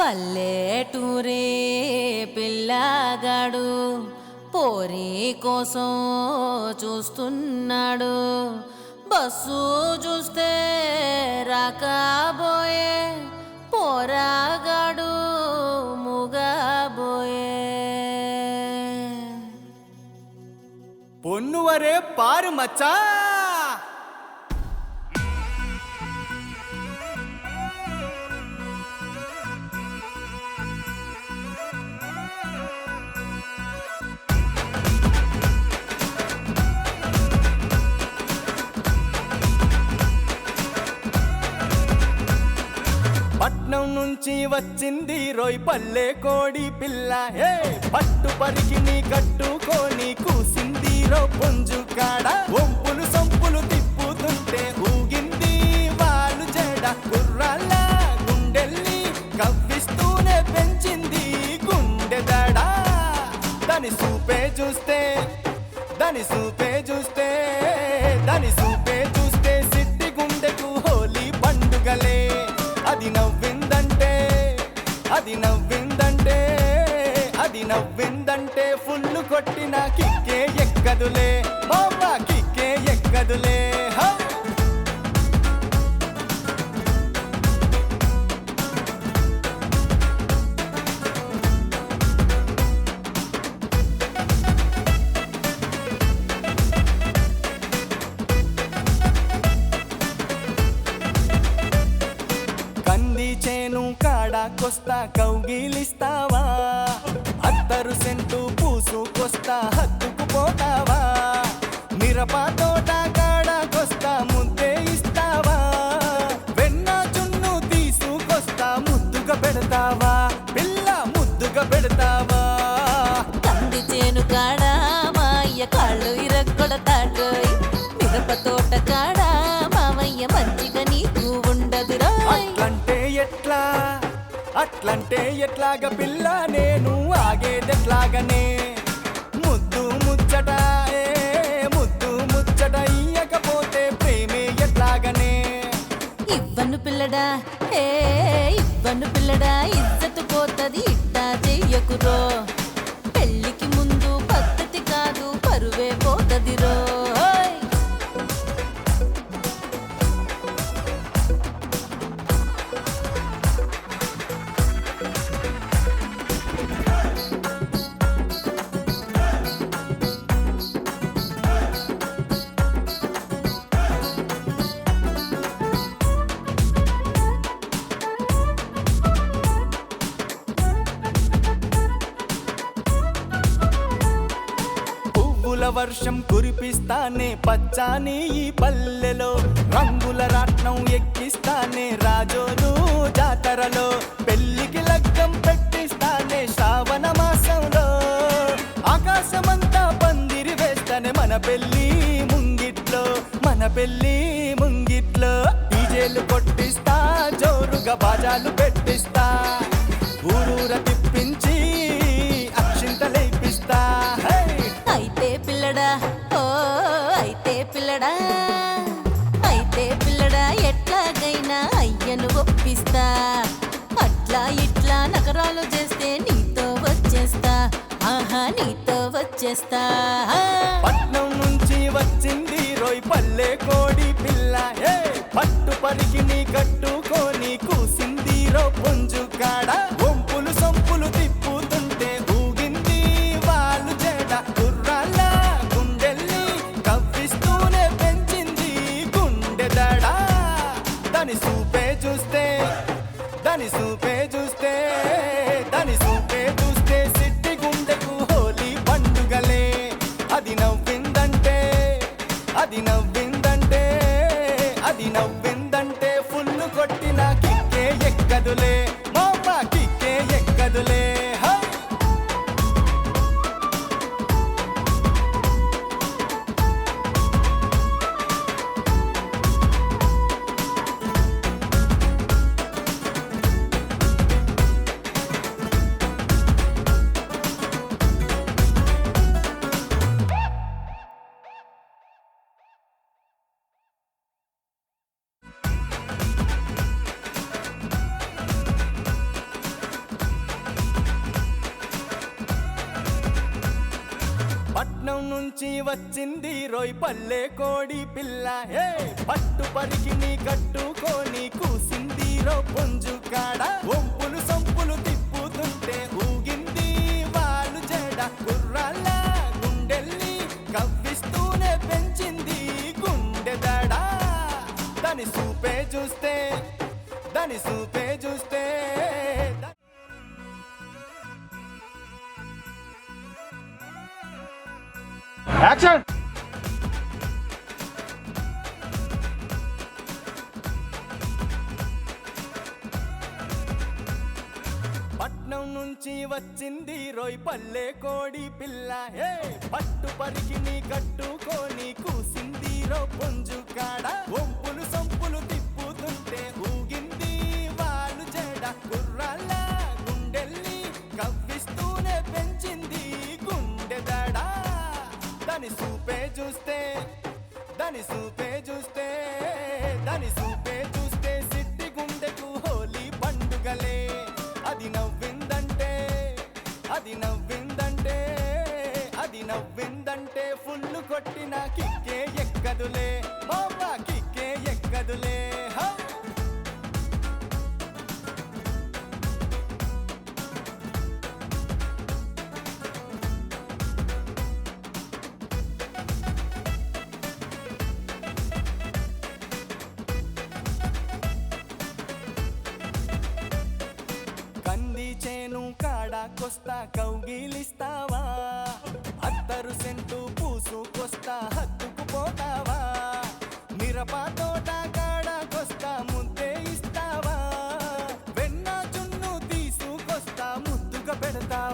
పల్లెటూరే పిల్లగాడు పోరి కోసం చూస్తున్నాడు. బస్సు చూస్తే రాకబోయే పోరాగాడు ముగబోయే. పొన్నువరే పారు మచ్చా పట్నం నుంచి వచ్చింది రోయ్ పల్లె కోడి పిల్ల. హే పట్టు పరికి నీ కట్టుకొని కూసింది రో పుంజు కాడ. ఒంపులు సొంపులు తిప్పుతుంటే ఊగింది వాళ్ళు జడ. గుర్రాల గుండెల్ని కవ్విస్తూనే పెంచింది గుండె దడ. దాని సూపే చూస్తే దాని సూపే చూస్తే దాని సూపే చూస్తే సిట్టి గుండెకు హోలీ పండుగలే. అది నవ్విందంటే అది నవ్విందంటే అది నవ్విందంటే ఫుల్లు కొట్టిన కిక్కే ఎక్కదులే మావా కిక్కే ఎక్కదులే. చేను కాడాకొస్తా కౌగిలిస్తావా, అత్తరు సెంటు పూసుకొస్తా హత్తుకుపోతావా. మిరప తోట కాడాకొస్తా ముద్దే ఇస్తావా, వెన్న చున్ను తీసుకొస్తా ముద్దుగా పెడతావా పిల్ల ముద్దుగా పెడతావా. కంది చేను కాడా మాయ్య కాళ్ళు ఇరగొడతాడోయ్. మిరప తోట కాడా మామయ్య మంచిగా నీకు ఉండదురా. అట్లంటే ఎట్లాగా పిల్ల నేను ఆగేదెట్లాగనే. ముద్దు ముచ్చట ముద్దు ముచ్చట ఇయ్యకపోతే ప్రేమే ఎట్లాగనే. ఇవ్వను పిల్లడా ఇవ్వను పిల్లడా ఇజ్జతు పోతది ఇట్టా చెయ్యకురో. పెళ్ళికి ముందు పద్ధతి కాదు పరువే పోతదిరో. వర్షం కురిపిస్తానే పచ్చాని ఈ పల్లెలో. రంగుల రాట్నం ఎక్కిస్తానే రాజోలు జాతరలో. పెళ్లికి లగ్గం పెట్టిస్తానే శ్రావణ మాసంలో. ఆకాశమంతా పందిరి వేస్తానే మన పెళ్లి ముంగిట్లో మన పెళ్లి ముంగిట్లో. డీజేలు కొట్టిస్తా జోరుగా బాజాలు పెట్టిస్తా. ఊరూర తిప్పించి అక్షింతలేపిస్తా. అయితే పిల్లడా అయితే పిల్లడా అయితే పిల్లడా ఎట్లాగైనా అయ్యను ఒప్పిస్తా. అట్లా ఇట్లా నగరాలు చేస్తే నీతో వచ్చేస్తా. ఆహా నీతో వచ్చేస్తా. పట్నం నుంచి వచ్చింది రోయ్ పల్లె కోడి పిల్ల. పట్టు పరికి నీ కట్టుకొని కూసింది రో పుంజు కాడ. ఒంపులు సొంపులు తిప్పుతుంటే ఊగింది వాళ్ళు జడ. గుర్రాల గుండెల్ని కవ్విస్తూనే పెంచింది గుండె దడ. దాని సూపే చూస్తే దాని సూపే చూస్తే దాని సూపే చూస్తే సిట్టి గుండెకు హోలీ పండుగలే. అది నవ్విందంటే అది నవ్విందంటే అది నవ్విందంటే ఫుల్లు కొట్టిన కిక్కే ఎక్కదులే మావా కిక్కే ఎక్కదులే. నుంచి వచ్చింది రోయ్ పల్లె కోడి పిల్ల హే పట్టు పరికి నీ కట్టుకొని కూసింది రో పుంజు కాడ ఒంపులు సొంపులు తిప్పుతుంటే ఊగింది వాళ్ళు జడ కుర్రాళ్ళ గుండెల్ని కవ్విస్తూనే పెంచింది గుండె దడ దాని సూపే చూస్తే యాక్షన్. పట్నం నుంచి వచ్చింది రోయ్ పల్లె కోడి పిల్ల హే పట్టు పరికి నీ కట్టుకొని కూసింది రో పుంజు కాడ ఒంపులు సొంపులు తిప్పుతుంటే ఊగింది వాళ్ళు జడ కుర్రాళ్ళ గుండెల్ని కవ్విస్తూనే పెంచింది గుండె దడ దాని సూపే చూస్తే సిట్టి గుండెకు హోలీ పండుగలే అది నవ్విందంటే ఫుల్లు కొట్టిన కిక్కే ఎక్కదులే మామా కిక్కే ఎక్కదులే హా కంది చేను కాడాకొస్తా కౌగిలిస్తావా అత్తరు సెంటు పూసుకొస్తా హత్తుకుపోతావా మిరప తోట కాడాకొస్తా ముద్దే ఇస్తావా వెన్న చున్ను తీసుకొస్తా ముద్దుగా పెడతావా